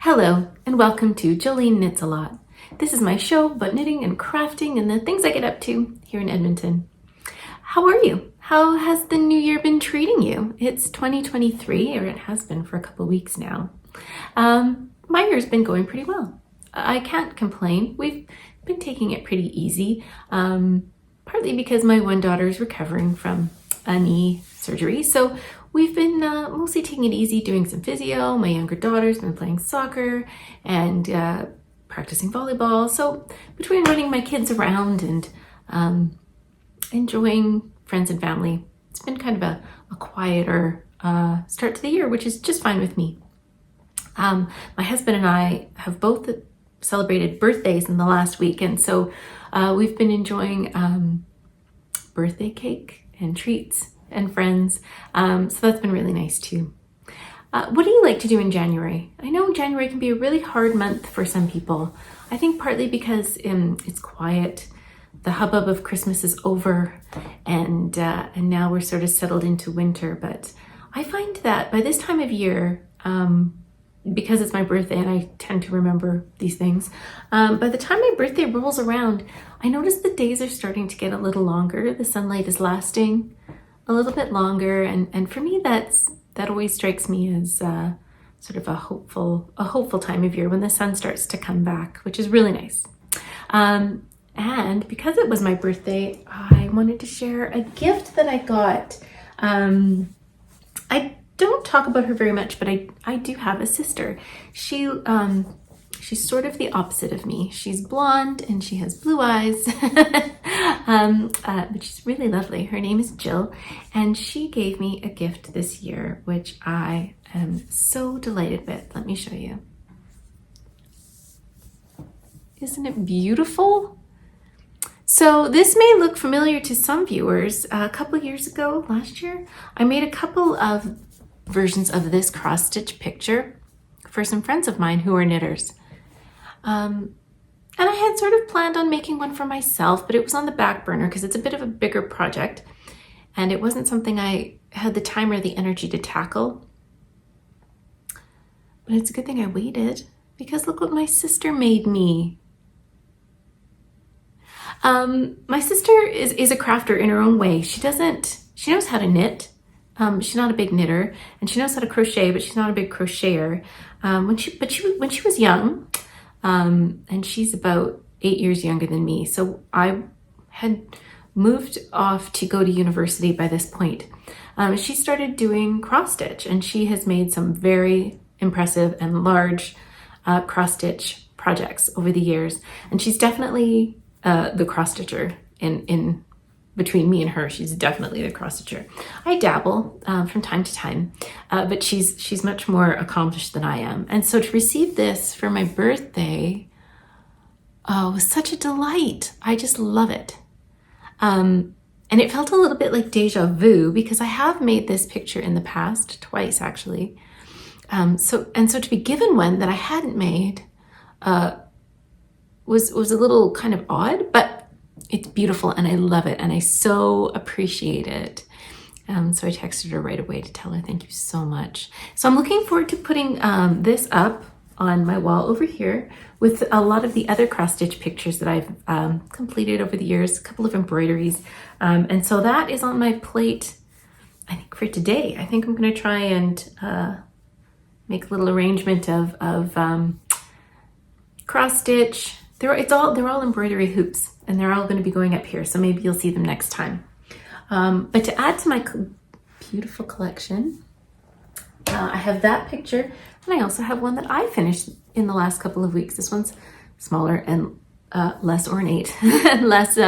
Hello, and welcome to Joline Knits a Lot. This is my show about knitting and crafting and the things I get up to here in Edmonton. How are you? How has the new year been treating you? It's 2023, or it has been for a couple weeks now. My year's been going pretty well. I can't complain. We've been taking it pretty easy, partly because my one daughter is recovering from a knee surgery, so we've been mostly taking it easy, doing some physio. My younger daughter's been playing soccer and practicing volleyball. So between running my kids around and enjoying friends and family, it's been kind of a quieter start to the year, which is just fine with me. My husband and I have both celebrated birthdays in the last week, and so we've been enjoying birthday cake and treats and friends. So that's been really nice too. What do you like to do in January? I know January can be a really hard month for some people. I think partly because it's quiet, the hubbub of Christmas is over, and now we're sort of settled into winter. But I find that by this time of year, because it's my birthday and I tend to remember these things, by the time my birthday rolls around, I notice the days are starting to get a little longer. The sunlight is lasting a little bit longer, and for me that always strikes me as sort of a hopeful time of year when the sun starts to come back, which is really nice. And because it was my birthday, I wanted to share a gift that I got. I don't talk about her very much, but I do have a sister. She's sort of the opposite of me. She's blonde and she has blue eyes, but she's really lovely. Her name is Jill, and she gave me a gift this year, which I am so delighted with. Let me show you. Isn't it beautiful? So this may look familiar to some viewers. A couple years ago, last year, I made a couple of versions of this cross-stitch picture for some friends of mine who are knitters. And I had sort of planned on making one for myself, but it was on the back burner because it's a bit of a bigger project and it wasn't something I had the time or the energy to tackle. But it's a good thing I waited, because look what my sister made me. My sister is a crafter in her own way. She knows how to knit. She's not a big knitter, and she knows how to crochet, but she's not a big crocheter. When she was young, and she's about 8 years younger than me, so I had moved off to go to university by this point. She started doing cross stitch, and she has made some very impressive and large cross stitch projects over the years, and she's definitely the cross stitcher in between me and her. She's definitely the cross stitcher. I dabble from time to time, but she's much more accomplished than I am. And so to receive this for my birthday was such a delight. I just love it. And it felt a little bit like deja vu, because I have made this picture in the past, twice actually. So to be given one that I hadn't made was a little kind of odd, but it's beautiful and I love it and I so appreciate it. So I texted her right away to tell her thank you so much. So I'm looking forward to putting this up on my wall over here with a lot of the other cross stitch pictures that I've completed over the years, a couple of embroideries. And so that is on my plate, I think, for today. I think I'm going to try and make a little arrangement of cross stitch. They're all embroidery hoops, and they're all going to be going up here, so maybe you'll see them next time. But to add to my beautiful collection, I have that picture, and I also have one that I finished in the last couple of weeks. This one's smaller and less ornate and less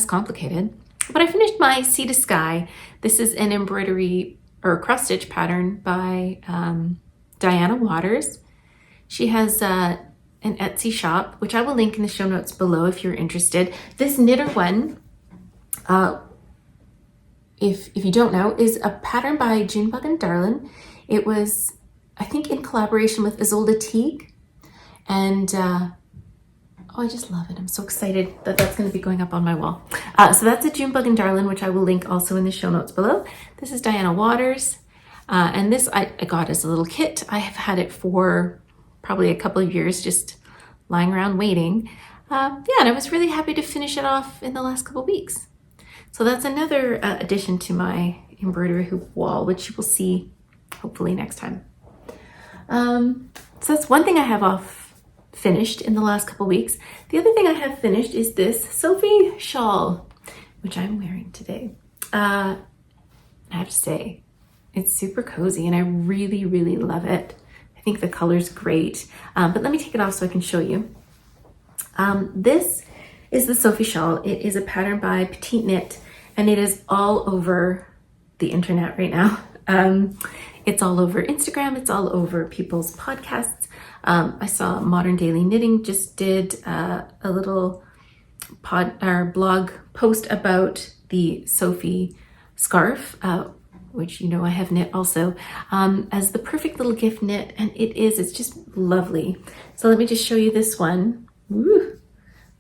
complicated. But I finished my Sea to Sky. This is an embroidery or cross stitch pattern by Diana Waters. She has an Etsy shop, which I will link in the show notes below if you're interested. This knitter one, if you don't know, is a pattern by Junebug and Darlin. It was, I think, in collaboration with Isolde Teague, and I just love it. I'm so excited that that's going to be going up on my wall. So that's a Junebug and Darlin, which I will link also in the show notes below. This is Diana Waters, and this I got as a little kit. I have had it for probably a couple of years just lying around waiting. Yeah, and I was really happy to finish it off in the last couple of weeks. So that's another addition to my embroidery hoop wall, which you will see hopefully next time. So that's one thing I have off finished in the last couple weeks. The other thing I have finished is this Sophie shawl, which I'm wearing today. I have to say, it's super cozy and I really, really love it. I think the color's great, but let me take it off so I can show you. This is the Sophie shawl. It is a pattern by Petite Knit and it is all over the internet right now. It's all over Instagram. It's all over people's podcasts. I saw Modern Daily Knitting just did a little blog post about the Sophie scarf, which you know I have knit also, as the perfect little gift knit, and it's just lovely. So let me just show you this one. Woo.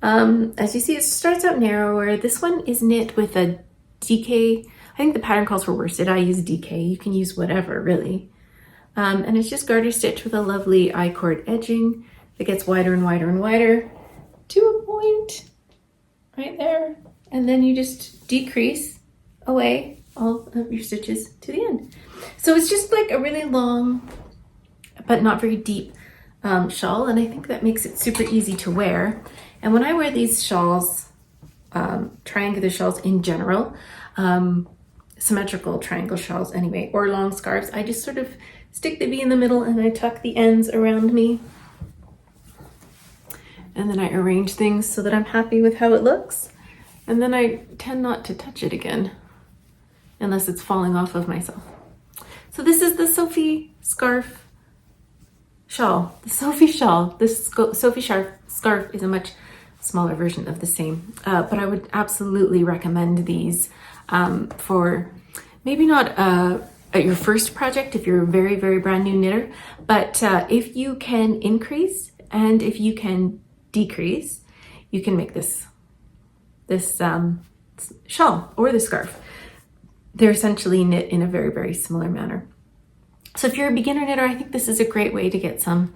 As you see, it starts out narrower. This one is knit with a DK. I think the pattern calls for worsted. I use DK. You can use whatever, really. And it's just garter stitch with a lovely I-cord edging that gets wider and wider and wider to a point right there. And then you just decrease away all of your stitches to the end. So it's just like a really long, but not very deep shawl. And I think that makes it super easy to wear. And when I wear these shawls, triangular shawls in general, symmetrical triangle shawls anyway, or long scarves, I just sort of stick the V in the middle and I tuck the ends around me. And then I arrange things so that I'm happy with how it looks. And then I tend not to touch it again unless it's falling off of myself. So this is the Sophie scarf shawl, the Sophie shawl. This Sophie scarf is a much smaller version of the same, but I would absolutely recommend these for maybe not at your first project if you're a very, very brand new knitter, but if you can increase and if you can decrease, you can make this shawl or the scarf. They're essentially knit in a very, very similar manner. So if you're a beginner knitter, I think this is a great way to get some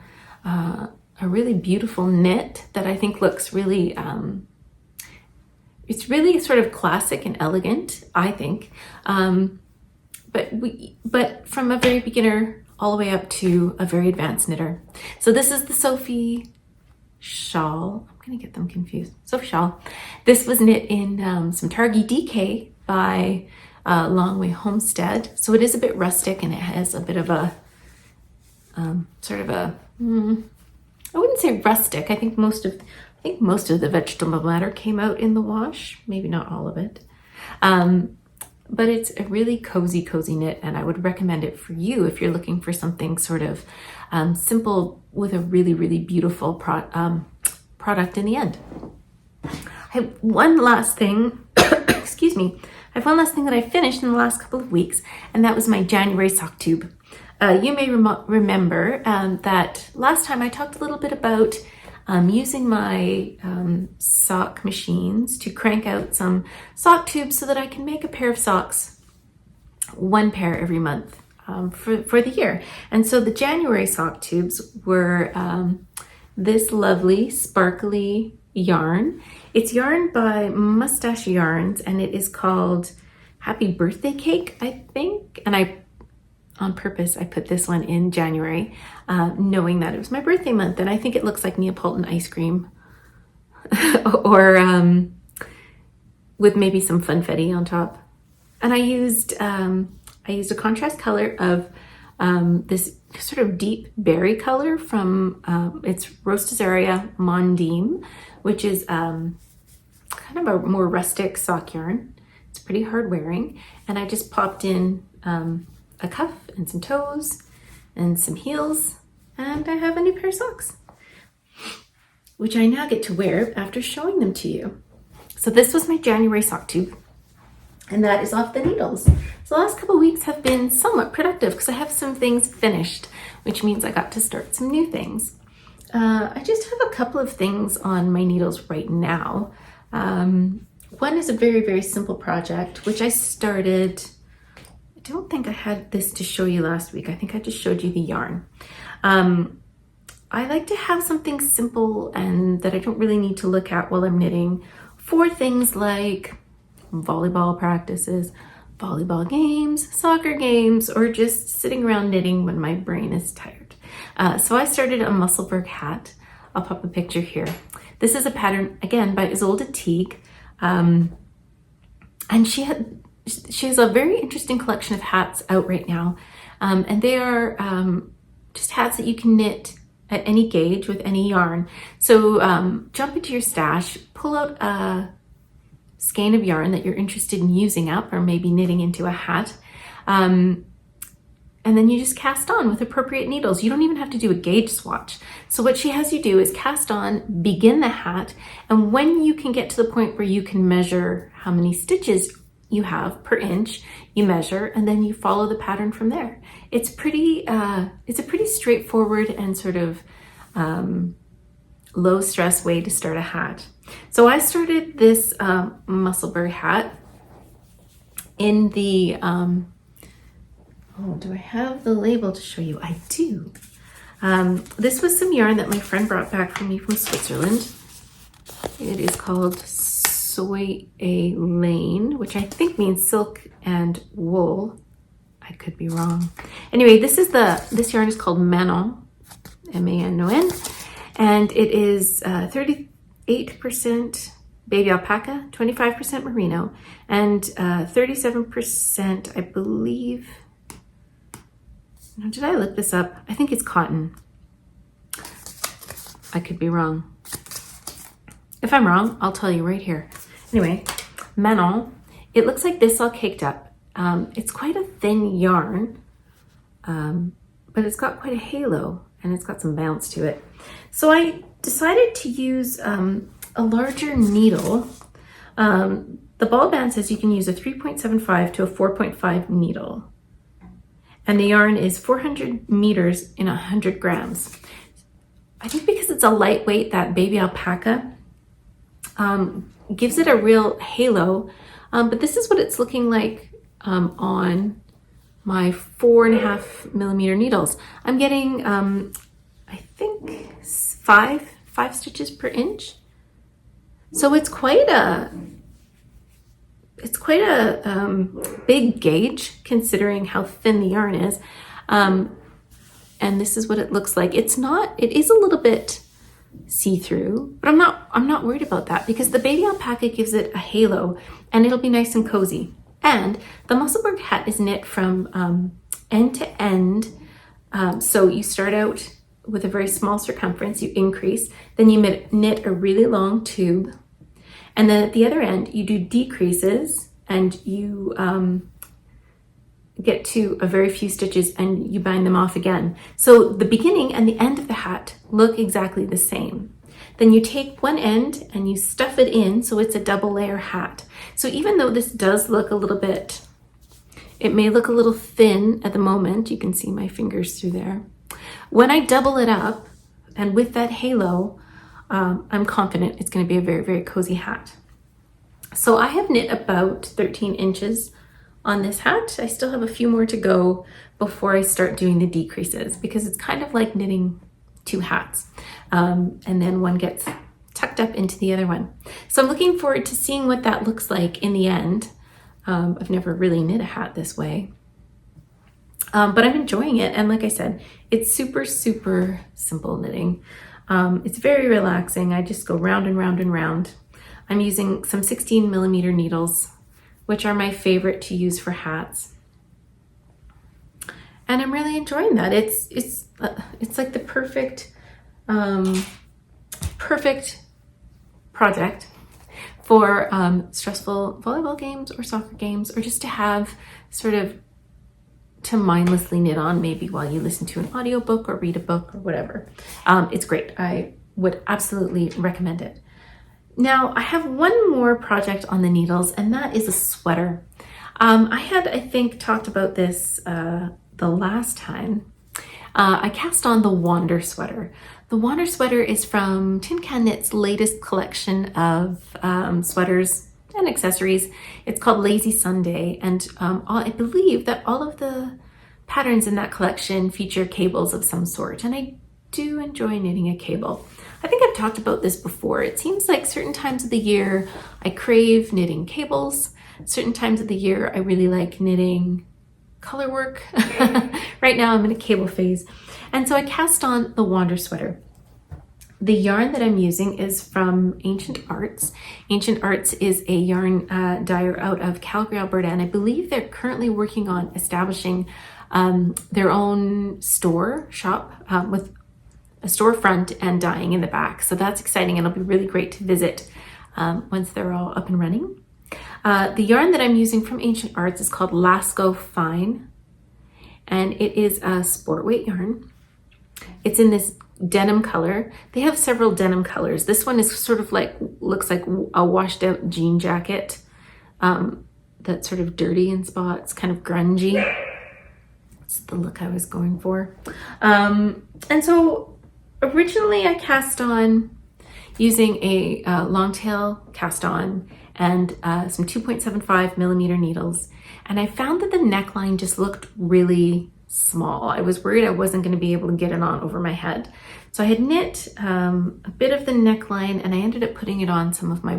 a really beautiful knit that I think looks really, it's really sort of classic and elegant, I think. But from a very beginner all the way up to a very advanced knitter. So this is the Sophie shawl. I'm gonna get them confused. Sophie shawl. This was knit in some Targhee DK by Longway Homestead. So it is a bit rustic and it has a bit of a sort of a, I wouldn't say rustic. I think most of the vegetable matter came out in the wash. Maybe not all of it. But it's a really cozy knit, and I would recommend it for you if you're looking for something sort of simple with a really, really beautiful product in the end. I have one last thing, excuse me. I have one last thing that I finished in the last couple of weeks, and that was my January sock tube. You may remember that last time I talked a little bit about using my sock machines to crank out some sock tubes so that I can make a pair of socks, one pair every month for the year. And so the January sock tubes were this lovely sparkly yarn. It's yarn by Mustache Yarns and it is called Happy Birthday Cake, I think. And on purpose, I put this one in January, knowing that it was my birthday month. And I think it looks like Neapolitan ice cream or with maybe some funfetti on top. And I used a contrast color of this sort of deep berry color from, it's Rostazaria Mondim, which is kind of a more rustic sock yarn. It's pretty hard wearing. And I just popped in a cuff and some toes and some heels, and I have a new pair of socks, which I now get to wear after showing them to you. So this was my January sock tube, and that is off the needles. So the last couple of weeks have been somewhat productive because I have some things finished, which means I got to start some new things. I just have a couple of things on my needles right now. One is a very, very simple project, which I started, I don't think I had this to show you last week. I think I just showed you the yarn. I like to have something simple and that I don't really need to look at while I'm knitting for things like volleyball practices, volleyball games, soccer games, or just sitting around knitting when my brain is tired. So I started a Musselberg hat. I'll pop a picture here. This is a pattern, again, by Isolde Teague. And she has a very interesting collection of hats out right now. And they are just hats that you can knit at any gauge with any yarn. So jump into your stash, pull out a skein of yarn that you're interested in using up or maybe knitting into a hat. And then you just cast on with appropriate needles. You don't even have to do a gauge swatch. So what she has you do is cast on, begin the hat, and when you can get to the point where you can measure how many stitches you have per inch, you measure, and then you follow the pattern from there. It's a pretty straightforward and sort of low stress way to start a hat. So I started this Musselberg hat in the, do I have the label to show you? I do. This was some yarn that my friend brought back for me from Switzerland. It is called Soleil, which I think means silk and wool. I could be wrong. Anyway, this yarn is called Manon, M-A-N-O-N, and it is 38% baby alpaca, 25% merino, and 37%, I believe. Now, did I look this up? I think it's cotton. I could be wrong. If I'm wrong, I'll tell you right here. Anyway, Manon, it looks like this all caked up. It's quite a thin yarn, but it's got quite a halo and it's got some bounce to it. So I decided to use a larger needle. The ball band says you can use a 3.75 to a 4.5 needle. And the yarn is 400 meters in 100 grams. I think because it's a lightweight, that baby alpaca gives it a real halo. But this is what it's looking like on my 4.5 millimeter needles. I'm getting, I think, five stitches per inch. So it's quite a big gauge considering how thin the yarn is. And this is what it looks like. It is a little bit see-through, but I'm not worried about that because the baby alpaca gives it a halo and it'll be nice and cozy. And the Musselberg hat is knit from end to end. So you start out with a very small circumference, you increase, then you knit a really long tube. And then at the other end, you do decreases and you get to a very few stitches and you bind them off again. So the beginning and the end of the hat look exactly the same. Then you take one end and you stuff it in so it's a double layer hat. So even though this does look a little bit, it may look a little thin at the moment, you can see my fingers through there. When I double it up and with that halo, I'm confident it's going to be a very, very cozy hat. So I have knit about 13 inches on this hat. I still have a few more to go before I start doing the decreases because it's kind of like knitting two hats. And then one gets tucked up into the other one. So I'm looking forward to seeing what that looks like in the end. I've never really knit a hat this way. But I'm enjoying it. And like I said, it's super, super simple knitting. It's very relaxing. I just go round and round and round. I'm using some 16 millimeter needles, which are my favorite to use for hats. And I'm really enjoying that. It's like the perfect project for stressful volleyball games or soccer games, or just to have sort of to mindlessly knit on maybe while you listen to an audiobook or read a book or whatever. It's great. I would absolutely recommend it. Now I have one more project on the needles, and that is a sweater. I had, I think, talked about this the last time. I cast on the Wander sweater. The Wander sweater is from Tin Can Knit's latest collection of sweaters and accessories. It's called Lazy Sunday, and I believe that all of the patterns in that collection feature cables of some sort, and I do enjoy knitting a cable. I think I've talked about this before. It seems like certain times of the year I crave knitting cables. Certain times of the year I really like knitting color work. Right now I'm in a cable phase. And so I cast on the Wander sweater. The yarn that I'm using is from Ancient Arts. Ancient Arts is a yarn dyer out of Calgary, Alberta, and I believe they're currently working on establishing their own shop with a storefront and dyeing in the back. So that's exciting. It'll be really great to visit once they're all up and running. The yarn that I'm using from Ancient Arts is called Lasco Fine, and it is a sport weight yarn. It's in this denim color. They have several denim colors. This one is sort of like, looks like a washed out jean jacket that's sort of dirty in spots, kind of grungy. That's the look I was going for. And so originally I cast on using a long tail cast on and some 2.75 millimeter needles. And I found that the neckline just looked really small. I was worried I wasn't going to be able to get it on over my head. So I had knit a bit of the neckline and I ended up putting it on some of my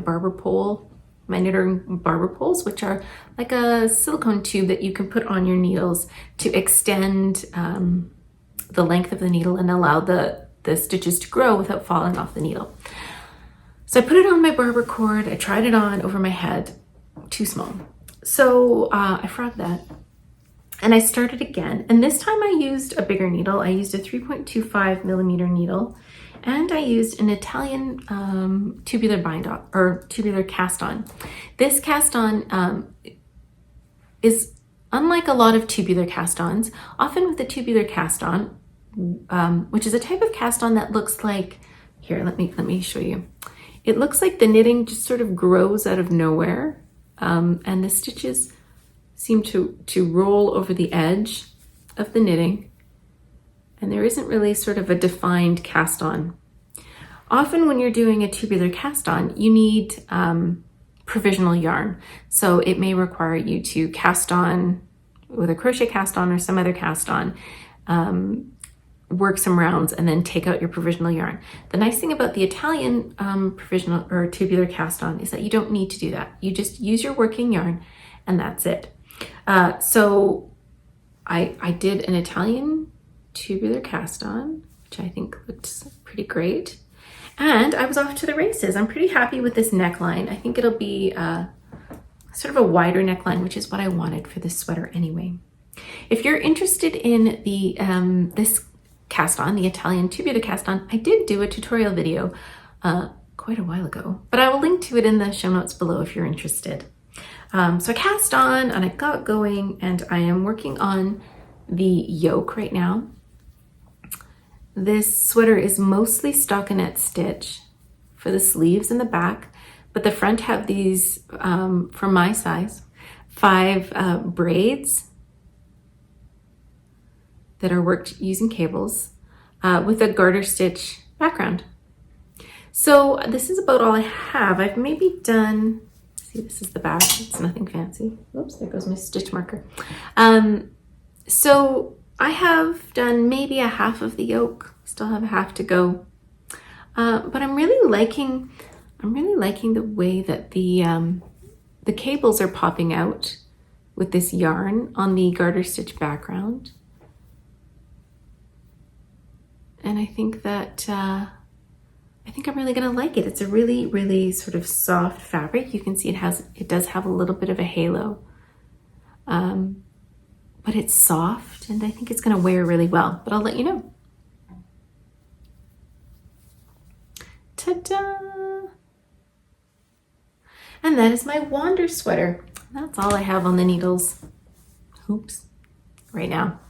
my knitting barber poles, which are like a silicone tube that you can put on your needles to extend the length of the needle and allow the stitches to grow without falling off the needle. So I put it on my barber cord. I tried it on over my head, too small. So I frogged that. And I started again, and this time I used a bigger needle. I used a 3.25 millimeter needle, and I used an Italian tubular bind-on, or tubular cast-on. This cast-on is unlike a lot of tubular cast-ons. Often with the tubular cast-on, which is a type of cast-on that looks like, here, let me show you. It looks like the knitting just sort of grows out of nowhere, and the stitches seem to roll over the edge of the knitting, and there isn't really sort of a defined cast on. Often when you're doing a tubular cast on, you need provisional yarn. So it may require you to cast on with a crochet cast on or some other cast on, work some rounds and then take out your provisional yarn. The nice thing about the Italian provisional or tubular cast on is that you don't need to do that. You just use your working yarn and that's it. So I did an Italian tubular cast on, which I think looked pretty great. And I was off to the races. I'm pretty happy with this neckline. I think it'll be sort of a wider neckline, which is what I wanted for this sweater anyway. If you're interested in the this cast on, the Italian tubular cast on, I did do a tutorial video quite a while ago, but I will link to it in the show notes below if you're interested. So I cast on and I got going and I am working on the yoke right now. This sweater is mostly stockinette stitch for the sleeves and the back, but the front have these, for my size, 5 braids that are worked using cables with a garter stitch background. So this is about all I have. I've maybe done, see, this is the back, it's nothing fancy. Oops, there goes my stitch marker. So I have done maybe a half of the yoke, still have a half to go. But I'm really liking the way that the cables are popping out with this yarn on the garter stitch background. And I think that I'm really gonna like it. It's a really, really sort of soft fabric. You can see it does have a little bit of a halo, but it's soft and I think it's gonna wear really well, but I'll let you know. Ta-da! And that is my Wander sweater. That's all I have on the needles. Oops, right now.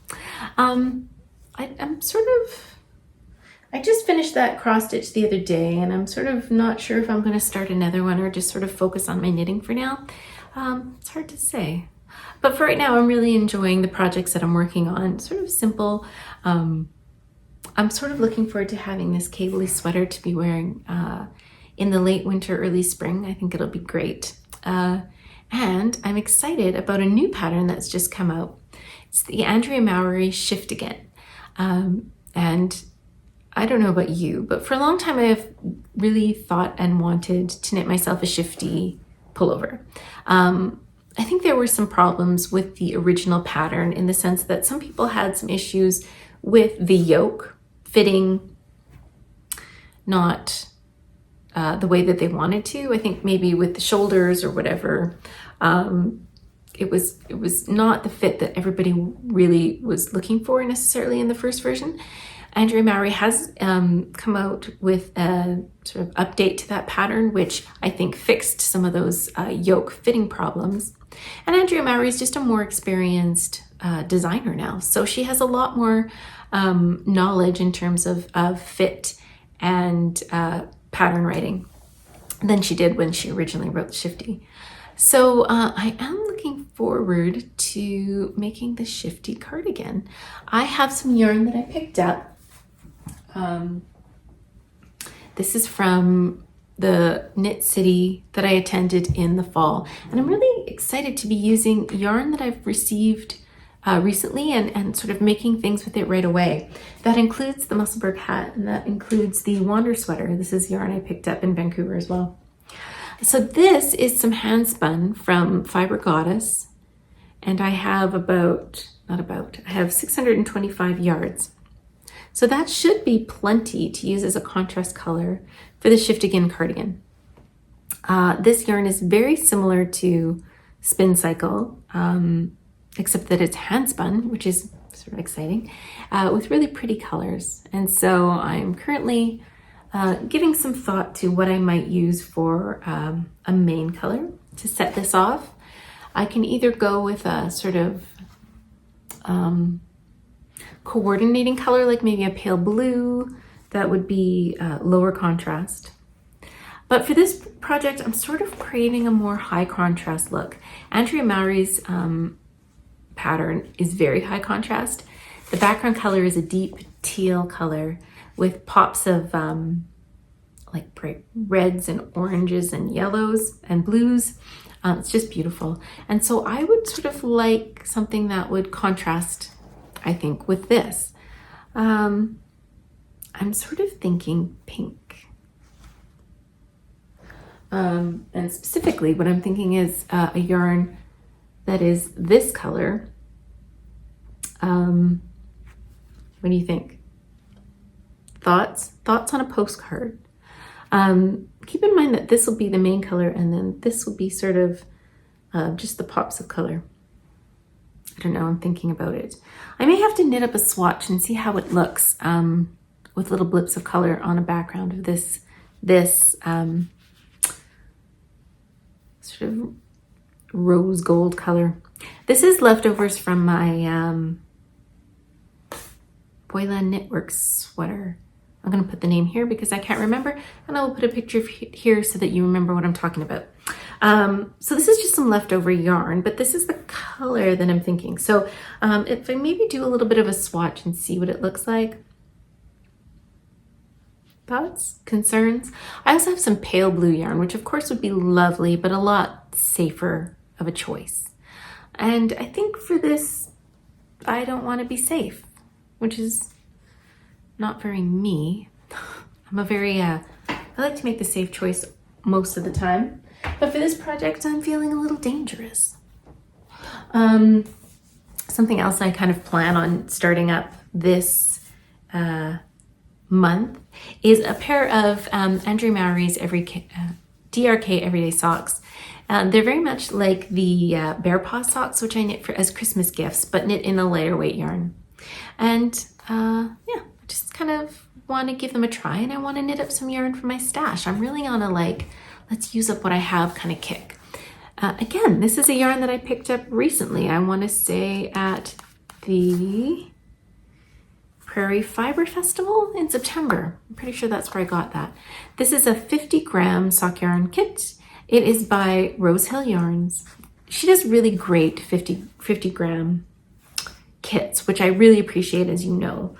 I just finished that cross stitch the other day and I'm sort of not sure if I'm going to start another one or just sort of focus on my knitting for now. It's hard to say. But for right now, I'm really enjoying the projects that I'm working on. Sort of simple. I'm sort of looking forward to having this cabley sweater to be wearing in the late winter, early spring. I think it'll be great. And I'm excited about a new pattern that's just come out. It's the Andrea Mowry Shiftigan. And I don't know about you, but for a long time I have really thought and wanted to knit myself a shifty pullover. I think there were some problems with the original pattern in the sense that some people had some issues with the yoke fitting not the way that they wanted to. I think maybe with the shoulders or whatever, it was not the fit that everybody really was looking for necessarily in the first version. Andrea Mowry has come out with a sort of update to that pattern, which I think fixed some of those yoke fitting problems. And Andrea Mowry is just a more experienced designer now, so she has a lot more knowledge in terms of fit and pattern writing than she did when she originally wrote Shifty. So I am looking forward to making the Shifty cardigan. I have some yarn that I picked up. This is from the Knit City that I attended in the fall, and I'm really excited to be using yarn that I've received recently and sort of making things with it right away. That includes the Musselberg hat, and that includes the Wander sweater. This is yarn I picked up in Vancouver as well. So this is some hand spun from Fiber Goddess, and I have I have 625 yards. So that should be plenty to use as a contrast color for the Shiftigan cardigan. This yarn is very similar to Spin Cycle, except that it's hand spun, which is sort of exciting, with really pretty colors. And so I'm currently giving some thought to what I might use for a main color to set this off. I can either go with a sort of coordinating color, like maybe a pale blue, that would be lower contrast. But for this project, I'm sort of craving a more high contrast look. Andrea Mowry's pattern is very high contrast. The background color is a deep teal color with pops of like bright reds and oranges and yellows and blues. It's just beautiful. And so I would sort of like something that would contrast, I think, with this. I'm sort of thinking pink. And specifically what I'm thinking is a yarn that is this color. What do you think? Thoughts on a postcard. Keep in mind that this will be the main color, and then this will be sort of just the pops of color. I don't know, I'm thinking about it. I may have to knit up a swatch and see how it looks with little blips of color on a background of this sort of rose gold color. This is leftovers from my Boyland Knitworks sweater. I'm going to put the name here because I can't remember, and I will put a picture here so that you remember what I'm talking about. So this is just some leftover yarn, but this is the color that I'm thinking. So if I maybe do a little bit of a swatch and see what it looks like. Thoughts? Concerns? I also have some pale blue yarn, which of course would be lovely, but a lot safer of a choice. And I think for this, I don't want to be safe, which is not very me. I'm a very, I like to make the safe choice most of the time. But for this project, I'm feeling a little dangerous. Something else I kind of plan on starting up this month is a pair of Andrea Mowry's DRK Everyday Socks. They're very much like the Bear Paw socks, which I knit as Christmas gifts, but knit in a lighter weight yarn. And yeah, I just kind of want to give them a try, and I want to knit up some yarn from my stash. I'm really on a let's use up what I have kind of kick. Again, this is a yarn that I picked up recently. I want to say at the Prairie Fiber Festival in September. I'm pretty sure that's where I got that. This is a 50-gram sock yarn kit. It is by Rose Hill Yarns. She does really great 50-gram kits, which I really appreciate, as you know.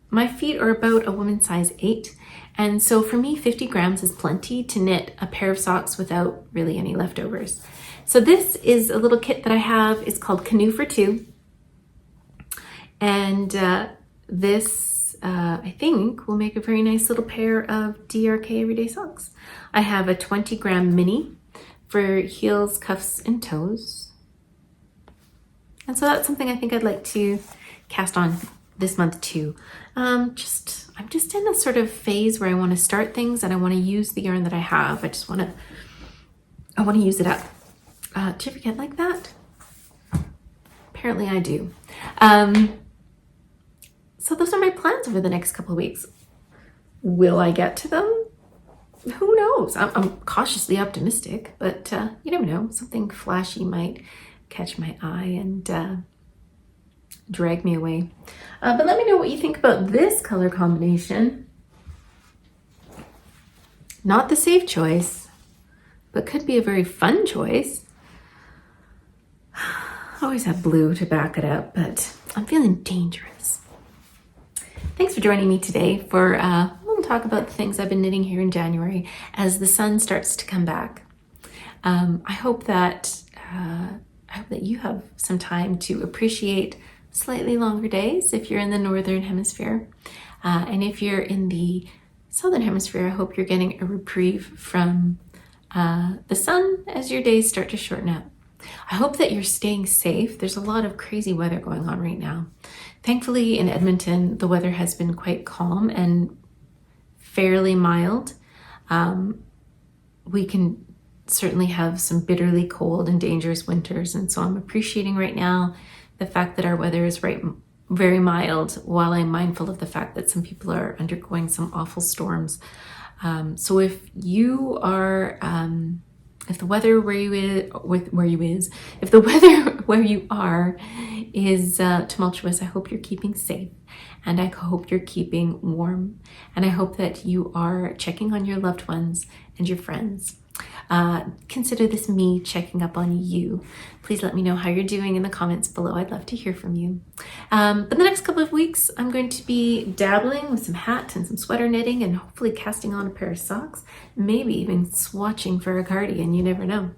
My feet are about a woman's size 8. And so for me, 50 grams is plenty to knit a pair of socks without really any leftovers. So this is a little kit that I have. It's called Canoe for Two. And this I think will make a very nice little pair of DRK everyday socks. I have a 20-gram mini for heels, cuffs, and toes. And so that's something I think I'd like to cast on this month too. I'm just in a sort of phase where I want to start things and I want to use the yarn that I have. I want to use it up. Do you ever get like that? Apparently I do. So those are my plans over the next couple of weeks. Will I get to them? Who knows? I'm cautiously optimistic, but you never know. Something flashy might catch my eye and drag me away. But let me know what you think about this color combination. Not the safe choice, but could be a very fun choice. I always have blue to back it up, but I'm feeling dangerous. Thanks for joining me today for a little talk about the things I've been knitting here in January as the sun starts to come back. I hope that you have some time to appreciate slightly longer days if you're in the Northern Hemisphere. And if you're in the Southern Hemisphere, I hope you're getting a reprieve from the sun as your days start to shorten up. I hope that you're staying safe. There's a lot of crazy weather going on right now. Thankfully, in Edmonton, the weather has been quite calm and fairly mild. We can certainly have some bitterly cold and dangerous winters, and so I'm appreciating right now the fact that our weather is very mild, while I'm mindful of the fact that some people are undergoing some awful storms. So if you are, if the weather where you are is tumultuous, I hope you're keeping safe, and I hope you're keeping warm, and I hope that you are checking on your loved ones and your friends. Consider this me checking up on you. Please let me know how you're doing in the comments below. I'd love to hear from you. But the next couple of weeks, I'm going to be dabbling with some hat and some sweater knitting and hopefully casting on a pair of socks, maybe even swatching for a cardigan. You never know.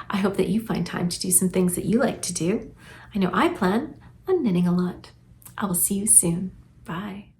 I hope that you find time to do some things that you like to do. I know I plan on knitting a lot. I will see you soon. Bye.